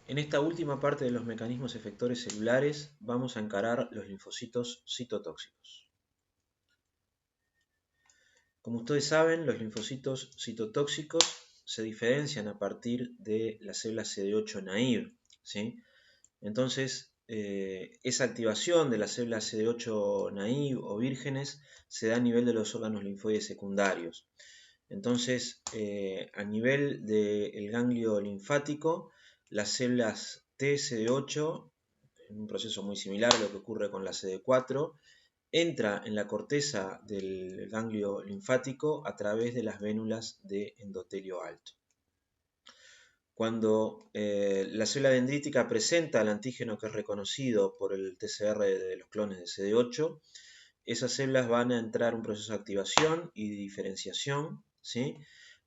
En esta última parte de los mecanismos efectores celulares vamos a encarar los linfocitos citotóxicos. Como ustedes saben, los linfocitos citotóxicos se diferencian a partir de las células CD8 naive, ¿sí? Entonces, esa activación de las células CD8 naive o vírgenes se da a nivel de los órganos linfoides secundarios. Entonces, a nivel del ganglio linfático, las células T CD8, en un proceso muy similar a lo que ocurre con la CD4, entra en la corteza del ganglio linfático a través de las vénulas de endotelio alto. Cuando la célula dendrítica presenta el antígeno que es reconocido por el TCR de los clones de CD8, esas células van a entrar en un proceso de activación y diferenciación, ¿sí?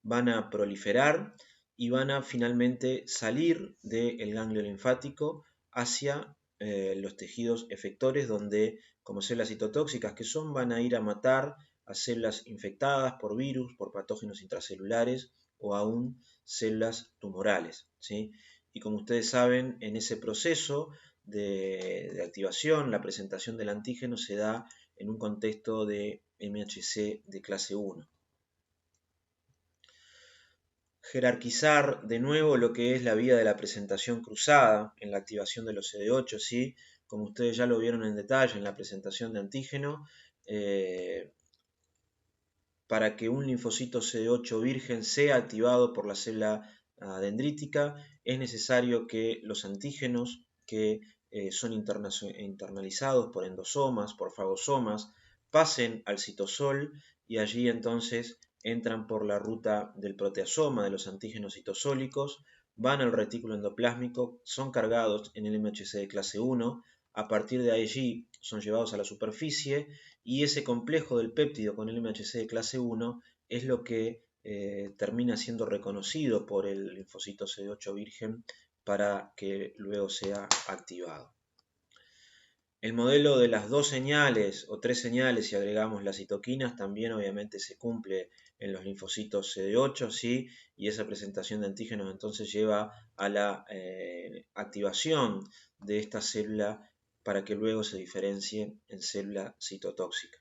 Van a proliferar y van a finalmente salir del ganglio linfático hacia los tejidos efectores, donde como células citotóxicas que son, van a ir a matar a células infectadas por virus, por patógenos intracelulares o aún células tumorales, ¿sí? Y como ustedes saben, en ese proceso de activación, la presentación del antígeno se da en un contexto de MHC de clase 1. Jerarquizar de nuevo lo que es la vía de la presentación cruzada en la activación de los CD8, ¿sí? Como ustedes ya lo vieron en detalle en la presentación de antígeno, para que un linfocito CD8 virgen sea activado por la célula dendrítica, es necesario que los antígenos que son internalizados por endosomas, por fagosomas, pasen al citosol y allí entonces entran por la ruta del proteasoma de los antígenos citosólicos, van al retículo endoplásmico, son cargados en el MHC de clase 1, a partir de allí son llevados a la superficie y ese complejo del péptido con el MHC de clase 1 es lo que termina siendo reconocido por el linfocito CD8 virgen para que luego sea activado. El modelo de las dos señales o tres señales, si agregamos las citoquinas, también obviamente se cumple en los linfocitos CD8, ¿sí? Y esa presentación de antígenos entonces lleva a la activación de esta célula para que luego se diferencie en célula citotóxica.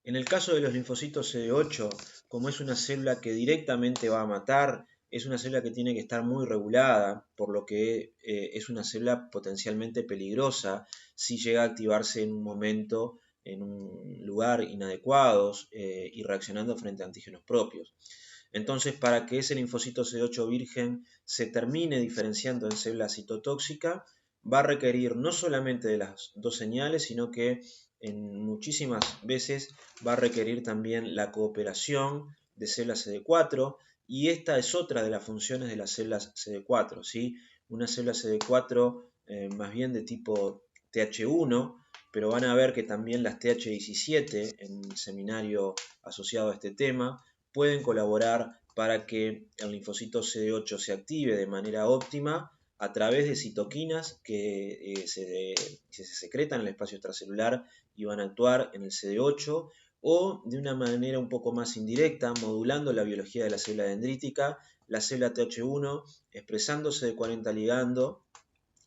En el caso de los linfocitos CD8, como es una célula que directamente va a matar, es una célula que tiene que estar muy regulada, por lo que es una célula potencialmente peligrosa si llega a activarse en un momento, en un lugar inadecuado y reaccionando frente a antígenos propios. Entonces, para que ese linfocito CD8 virgen se termine diferenciando en célula citotóxica, va a requerir no solamente de las dos señales, sino que en muchísimas veces va a requerir también la cooperación de células CD4, y esta es otra de las funciones de las células CD4, ¿sí? Una célula CD4 más bien de tipo TH1, pero van a ver que también las TH17 en el seminario asociado a este tema pueden colaborar para que el linfocito CD8 se active de manera óptima a través de citoquinas que se secretan en el espacio extracelular y van a actuar en el CD8, o de una manera un poco más indirecta, modulando la biología de la célula dendrítica, la célula TH1 expresando CD40 ligando,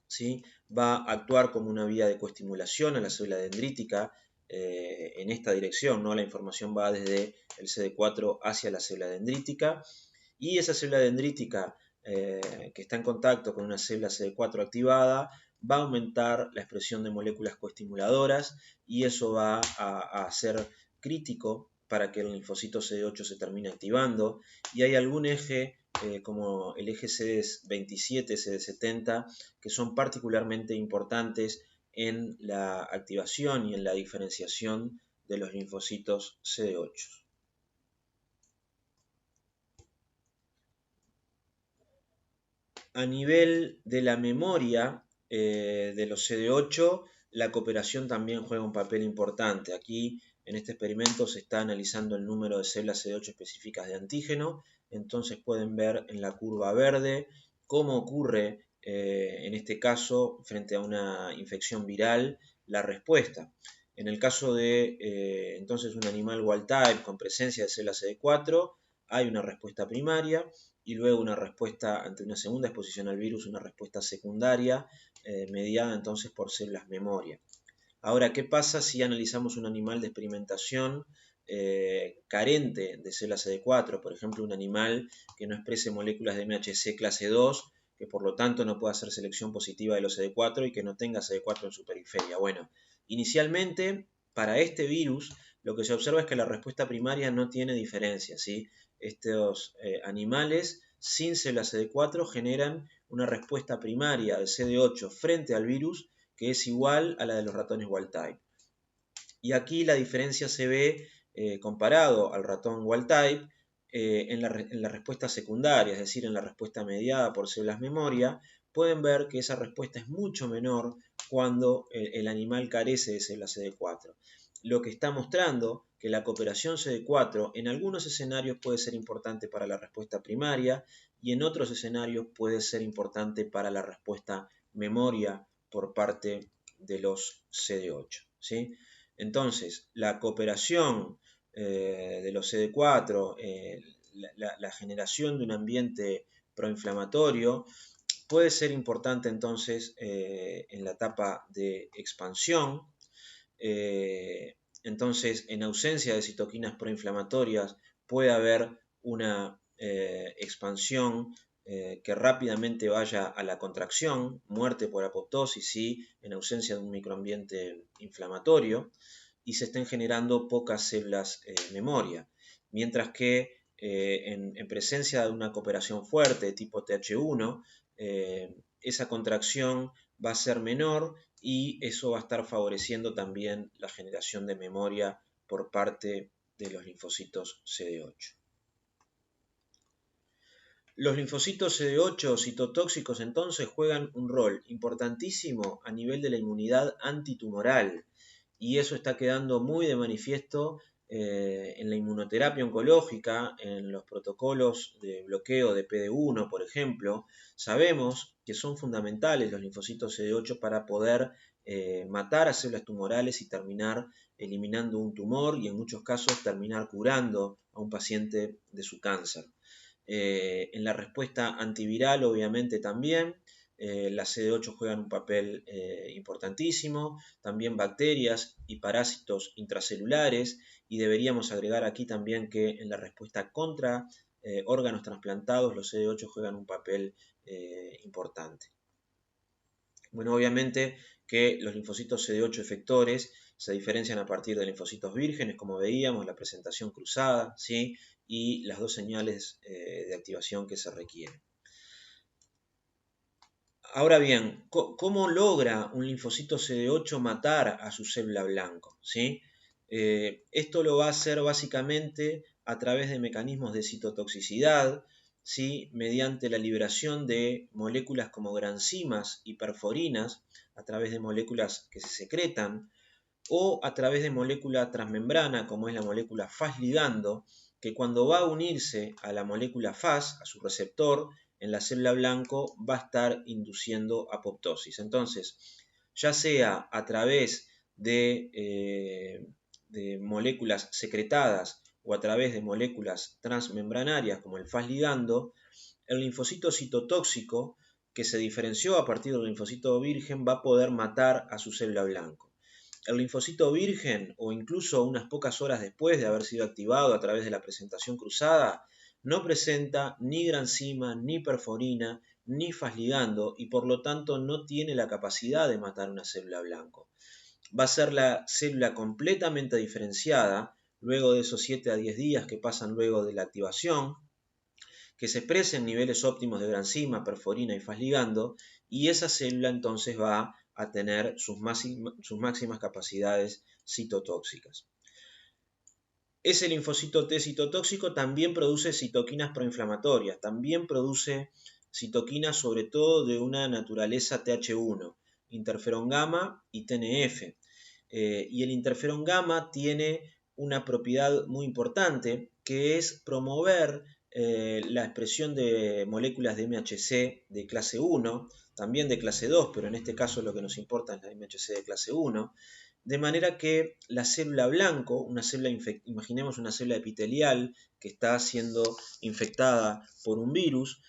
¿sí? Va a actuar como una vía de coestimulación a la célula dendrítica en esta dirección, ¿no? La información va desde el CD4 hacia la célula dendrítica, y esa célula dendrítica que está en contacto con una célula CD4 activada va a aumentar la expresión de moléculas coestimuladoras, y eso va a ser crítico para que el linfocito CD8 se termine activando. Y hay algún eje como el eje CD27, CD70, que son particularmente importantes en la activación y en la diferenciación de los linfocitos CD8. A nivel de la memoria de los CD8, la cooperación también juega un papel importante. Aquí en este experimento se está analizando el número de células CD8 específicas de antígeno, entonces pueden ver en la curva verde cómo ocurre en este caso frente a una infección viral la respuesta. En el caso de entonces un animal wild type con presencia de células CD4, hay una respuesta primaria, y luego una respuesta ante una segunda exposición al virus, una respuesta secundaria mediada entonces por células memoria. Ahora, ¿qué pasa si analizamos un animal de experimentación carente de células CD4? Por ejemplo, un animal que no exprese moléculas de MHC clase 2, que por lo tanto no pueda hacer selección positiva de los CD4 y que no tenga CD4 en su periferia. Bueno, inicialmente, para este virus, lo que se observa es que la respuesta primaria no tiene diferencia, ¿sí? Estos animales sin células CD4 generan una respuesta primaria de CD8 frente al virus que es igual a la de los ratones wild type. Y aquí la diferencia se ve comparado al ratón wild type en la respuesta secundaria, es decir, en la respuesta mediada por células memoria. Pueden ver que esa respuesta es mucho menor cuando el animal carece de células CD4. Lo que está mostrando que la cooperación CD4 en algunos escenarios puede ser importante para la respuesta primaria y en otros escenarios puede ser importante para la respuesta memoria por parte de los CD8, ¿sí? Entonces, la cooperación de los CD4, la generación de un ambiente proinflamatorio, puede ser importante entonces en la etapa de expansión. Entonces, en ausencia de citoquinas proinflamatorias, puede haber una expansión que rápidamente vaya a la contracción, muerte por apoptosis, y en ausencia de un microambiente inflamatorio, y se estén generando pocas células memoria. Mientras que en presencia de una cooperación fuerte de tipo TH1, esa contracción va a ser menor y eso va a estar favoreciendo también la generación de memoria por parte de los linfocitos CD8. Los linfocitos CD8 citotóxicos entonces juegan un rol importantísimo a nivel de la inmunidad antitumoral y eso está quedando muy de manifiesto en la inmunoterapia oncológica, en los protocolos de bloqueo de PD1, por ejemplo. Sabemos que son fundamentales los linfocitos CD8 para poder matar a células tumorales y terminar eliminando un tumor y en muchos casos terminar curando a un paciente de su cáncer. En la respuesta antiviral, obviamente, también. Las CD8 juegan un papel importantísimo, también bacterias y parásitos intracelulares, y deberíamos agregar aquí también que en la respuesta contra órganos trasplantados los CD8 juegan un papel importante. Bueno, obviamente que los linfocitos CD8 efectores se diferencian a partir de linfocitos vírgenes, como veíamos, la presentación cruzada, ¿sí? Y las dos señales de activación que se requieren. Ahora bien, ¿cómo logra un linfocito CD8 matar a su célula blanco? ¿Sí? Esto lo va a hacer básicamente a través de mecanismos de citotoxicidad, ¿sí? Mediante la liberación de moléculas como granzimas y perforinas, a través de moléculas que se secretan, o a través de molécula transmembrana, como es la molécula Fas ligando, que cuando va a unirse a la molécula Fas, a su receptor, en la célula blanco va a estar induciendo apoptosis. Entonces, ya sea a través de moléculas secretadas o a través de moléculas transmembranarias como el Fas ligando, el linfocito citotóxico que se diferenció a partir del linfocito virgen va a poder matar a su célula blanco. El linfocito virgen, o incluso unas pocas horas después de haber sido activado a través de la presentación cruzada, no presenta ni granzima, ni perforina, ni Fas ligando y por lo tanto no tiene la capacidad de matar una célula blanco. Va a ser la célula completamente diferenciada luego de esos 7 a 10 días que pasan luego de la activación, que se expresen niveles óptimos de granzima, perforina y Fas ligando, y esa célula entonces va a tener sus máximas capacidades citotóxicas. Ese linfocito T citotóxico también produce citoquinas proinflamatorias, también produce citoquinas sobre todo de una naturaleza TH1, interferón gamma y TNF. Y el interferón gamma tiene una propiedad muy importante que es promover la expresión de moléculas de MHC de clase 1, también de clase 2, pero en este caso lo que nos importa es la MHC de clase 1, de manera que la célula blanco, imaginemos una célula epitelial que está siendo infectada por un virus,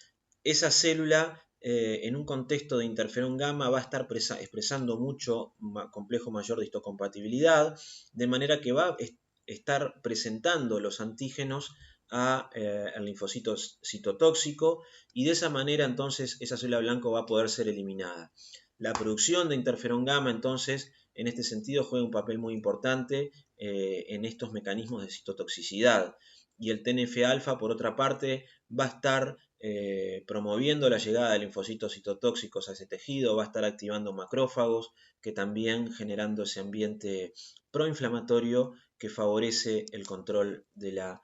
esa célula en un contexto de interferón gamma va a estar expresando mucho complejo mayor de histocompatibilidad, de manera que va a estar presentando los antígenos al linfocito citotóxico, y de esa manera entonces esa célula blanco va a poder ser eliminada. La producción de interferón gamma entonces en este sentido juega un papel muy importante en estos mecanismos de citotoxicidad, y el TNF-alfa por otra parte va a estar promoviendo la llegada de linfocitos citotóxicos a ese tejido, va a estar activando macrófagos, que también generando ese ambiente proinflamatorio que favorece el control de la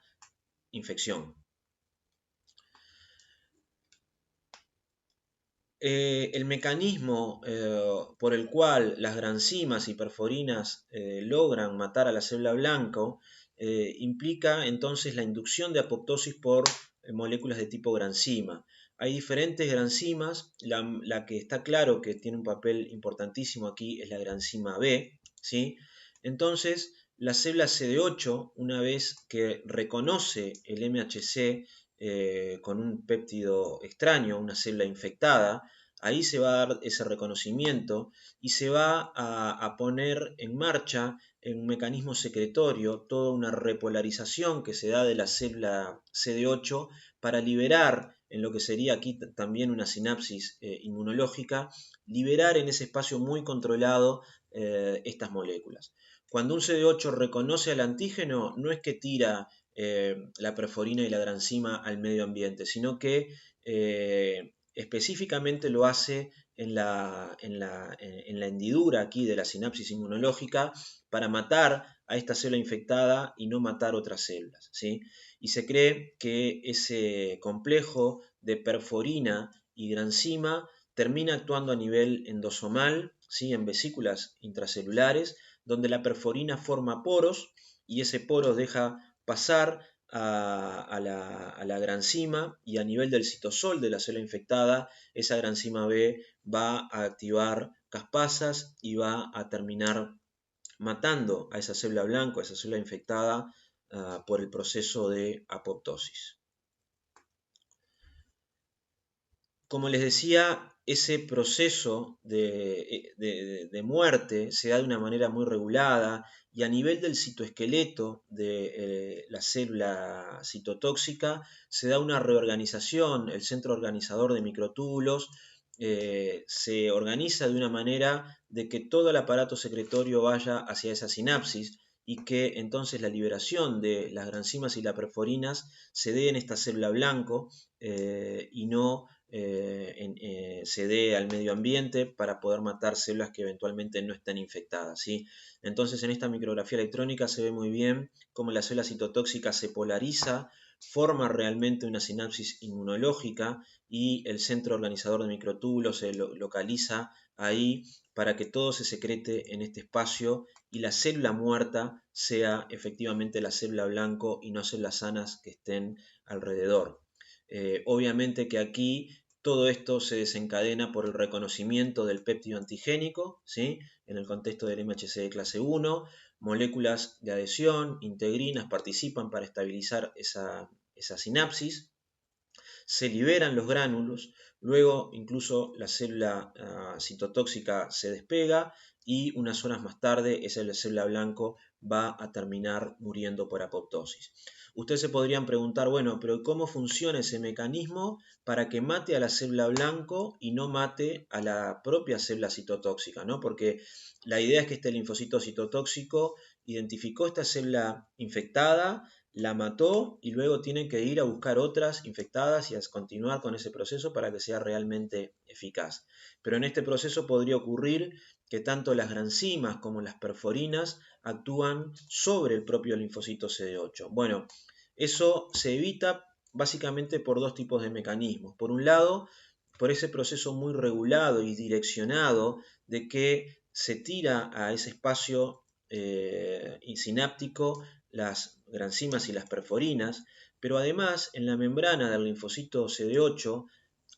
infección. El mecanismo por el cual las granzimas y perforinas logran matar a la célula blanco implica entonces la inducción de apoptosis por moléculas de tipo granzima. Hay diferentes granzimas, la que está claro que tiene un papel importantísimo aquí es la granzima B, ¿sí? Entonces, la célula CD8, una vez que reconoce el MHC con un péptido extraño, una célula infectada, ahí se va a dar ese reconocimiento y se va a poner en marcha en un mecanismo secretorio toda una repolarización que se da de la célula CD8 para liberar, en lo que sería aquí también una sinapsis inmunológica, liberar en ese espacio muy controlado estas moléculas. Cuando un CD8 reconoce al antígeno, no es que tira la perforina y la granzima al medio ambiente, sino que específicamente lo hace en la hendidura aquí de la sinapsis inmunológica para matar a esta célula infectada y no matar otras células, ¿sí? Y se cree que ese complejo de perforina y granzima termina actuando a nivel endosomal, ¿sí? En vesículas intracelulares, donde la perforina forma poros y ese poro deja pasar a la granzima, y a nivel del citosol de la célula infectada, esa granzima B va a activar caspasas y va a terminar matando a esa célula blanca, a esa célula infectada, por el proceso de apoptosis. Como les decía, ese proceso de muerte se da de una manera muy regulada, y a nivel del citoesqueleto de la célula citotóxica se da una reorganización. El centro organizador de microtúbulos se organiza de una manera de que todo el aparato secretorio vaya hacia esa sinapsis, y que entonces la liberación de las granzimas y las perforinas se dé en esta célula blanco y no se dé al medio ambiente para poder matar células que eventualmente no estén infectadas, ¿sí? Entonces en esta micrografía electrónica se ve muy bien cómo la célula citotóxica se polariza, forma realmente una sinapsis inmunológica, y el centro organizador de microtúbulos se localiza ahí para que todo se secrete en este espacio y la célula muerta sea efectivamente la célula blanco y no células sanas que estén alrededor. Obviamente que aquí todo esto se desencadena por el reconocimiento del péptido antigénico, ¿sí? En el contexto del MHC de clase 1, moléculas de adhesión, integrinas, participan para estabilizar esa sinapsis, se liberan los gránulos, luego incluso la célula citotóxica se despega, y unas horas más tarde esa célula blanco va a terminar muriendo por apoptosis. Ustedes se podrían preguntar, bueno, pero ¿cómo funciona ese mecanismo para que mate a la célula blanco y no mate a la propia célula citotóxica, ¿no? Porque la idea es que este linfocito citotóxico identificó esta célula infectada, la mató, y luego tiene que ir a buscar otras infectadas y a continuar con ese proceso para que sea realmente eficaz. Pero en este proceso podría ocurrir que tanto las granzimas como las perforinas actúan sobre el propio linfocito CD8. Bueno, eso se evita básicamente por dos tipos de mecanismos. Por un lado, por ese proceso muy regulado y direccionado de que se tira a ese espacio sináptico las granzimas y las perforinas, pero además en la membrana del linfocito CD8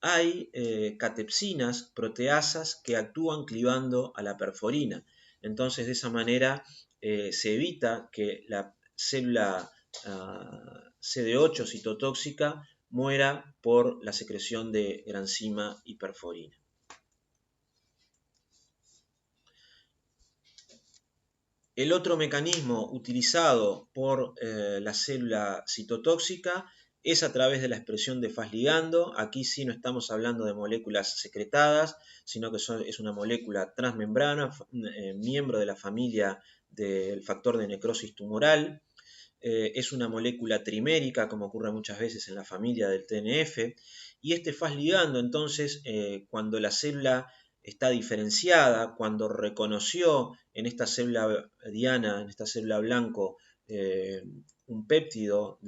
hay catepsinas, proteasas que actúan clivando a la perforina. Entonces, de esa manera se evita que la célula CD8 citotóxica muera por la secreción de granzima y perforina. El otro mecanismo utilizado por la célula citotóxica es a través de la expresión de Fas ligando. Aquí sí no estamos hablando de moléculas secretadas, sino que es una molécula transmembrana, miembro de la familia del factor de necrosis tumoral. Es una molécula trimérica, como ocurre muchas veces en la familia del TNF, y este Fas ligando, entonces, cuando la célula está diferenciada, cuando reconoció en esta célula diana, en esta célula blanco, un péptido,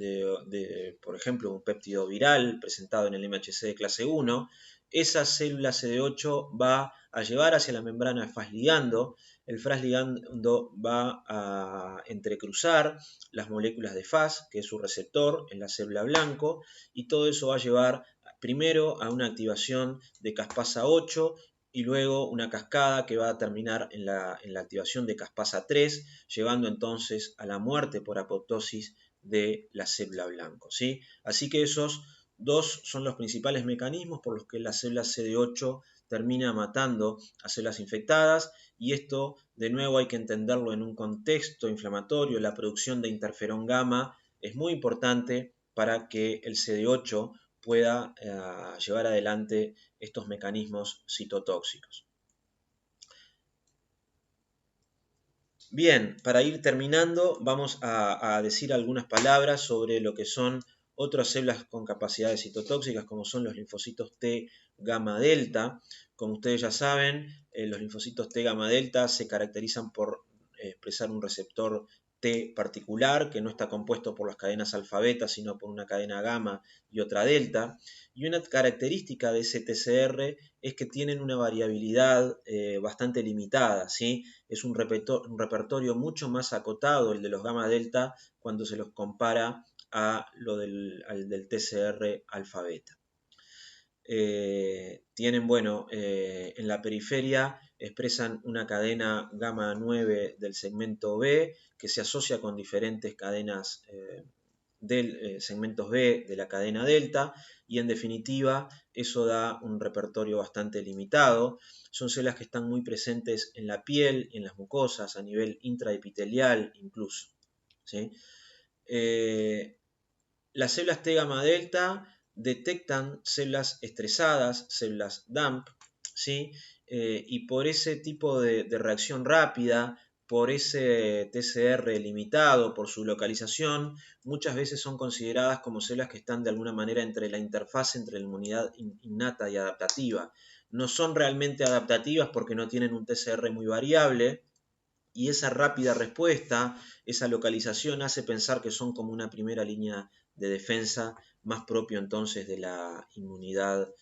por ejemplo, un péptido viral presentado en el MHC de clase 1, esa célula CD8 va a llevar hacia la membrana de Fas ligando. El Fas ligando va a entrecruzar las moléculas de Fas, que es su receptor en la célula blanco, y todo eso va a llevar primero a una activación de caspasa 8 y luego una cascada que va a terminar en la activación de caspasa 3, llevando entonces a la muerte por apoptosis de la célula blanco, ¿sí? Así que esos dos son los principales mecanismos por los que la célula CD8 termina matando a células infectadas, y esto de nuevo hay que entenderlo en un contexto inflamatorio. La producción de interferón gamma es muy importante para que el CD8 pueda llevar adelante estos mecanismos citotóxicos. Bien, para ir terminando, vamos a decir algunas palabras sobre lo que son otras células con capacidades citotóxicas, como son los linfocitos T gamma delta. Como ustedes ya saben, los linfocitos T gamma delta se caracterizan por expresar un receptor T particular, que no está compuesto por las cadenas alfa beta, sino por una cadena gamma y otra delta. Y una característica de ese TCR es que tienen una variabilidad bastante limitada, ¿sí? Es un repertorio mucho más acotado el de los gamma delta cuando se los compara a al del TCR alfa beta. Tienen, bueno, en la periferia expresan una cadena gamma 9 del segmento B que se asocia con diferentes cadenas segmentos B de la cadena delta, y en definitiva eso da un repertorio bastante limitado. Son células que están muy presentes en la piel, en las mucosas, a nivel intraepitelial incluso, ¿sí? Las células T gamma delta detectan células estresadas, células DAMP, ¿sí? Y por ese tipo de reacción rápida, por ese TCR limitado, por su localización, muchas veces son consideradas como células que están de alguna manera entre la interfaz entre la inmunidad innata y adaptativa. No son realmente adaptativas porque no tienen un TCR muy variable, y esa rápida respuesta, esa localización hace pensar que son como una primera línea de defensa, más propio entonces de la inmunidad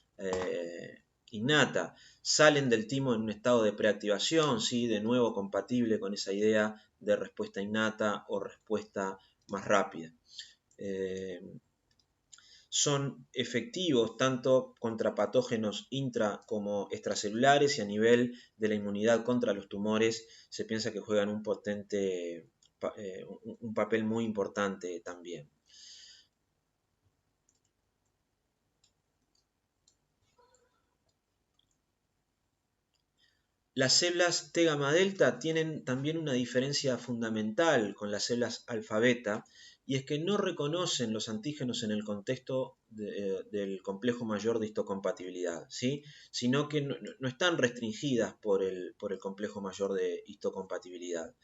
innata. Salen del timo en un estado de preactivación, ¿sí? De nuevo compatible con esa idea de respuesta innata o respuesta más rápida. Son efectivos tanto contra patógenos intra como extracelulares, y a nivel de la inmunidad contra los tumores se piensa que juegan un papel muy importante también. Las células T gamma delta tienen también una diferencia fundamental con las células alfa beta, y es que no reconocen los antígenos en el contexto del complejo mayor de histocompatibilidad, ¿sí? Sino que no están restringidas por el complejo mayor de histocompatibilidad,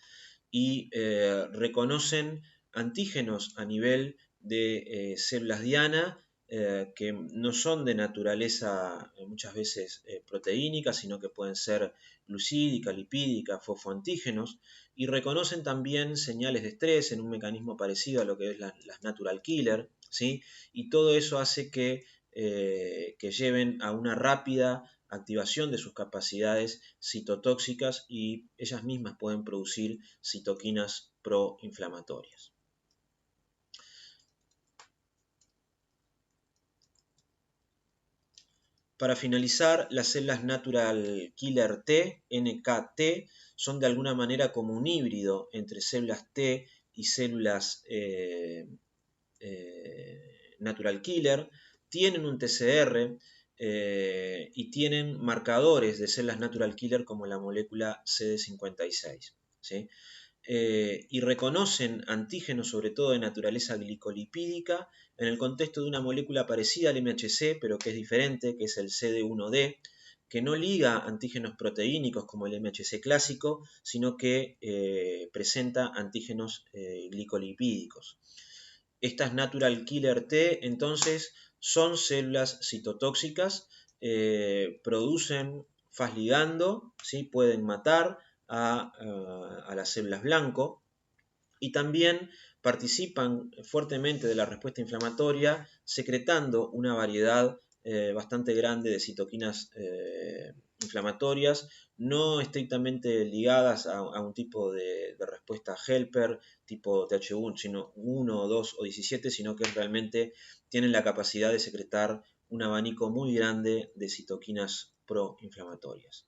y reconocen antígenos a nivel de células diana que no son de naturaleza muchas veces proteínica, sino que pueden ser glucídica, lipídica, fosfoantígenos, y reconocen también señales de estrés en un mecanismo parecido a lo que es las natural killer, ¿sí? Y todo eso hace que lleven a una rápida activación de sus capacidades citotóxicas, y ellas mismas pueden producir citoquinas proinflamatorias. Para finalizar, las células Natural Killer T, NKT, son de alguna manera como un híbrido entre células T y células Natural Killer. Tienen un TCR y tienen marcadores de células Natural Killer como la molécula CD56. ¿Sí? Y reconocen antígenos, sobre todo de naturaleza glicolipídica, en el contexto de una molécula parecida al MHC, pero que es diferente, que es el CD1D, que no liga antígenos proteínicos como el MHC clásico, sino que presenta antígenos glicolipídicos. Estas Natural Killer T, entonces, son células citotóxicas, producen Fas ligando, ¿sí? Pueden matar a las células blanco y también participan fuertemente de la respuesta inflamatoria, secretando una variedad bastante grande de citoquinas inflamatorias, no estrictamente ligadas a un tipo de respuesta helper tipo TH1, sino 1, 2 o 17, sino que realmente tienen la capacidad de secretar un abanico muy grande de citoquinas proinflamatorias.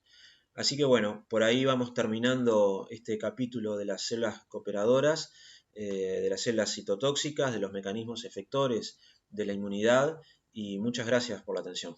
Así que bueno, por ahí vamos terminando este capítulo de las células cooperadoras, de las células citotóxicas, de los mecanismos efectores de la inmunidad, y muchas gracias por la atención.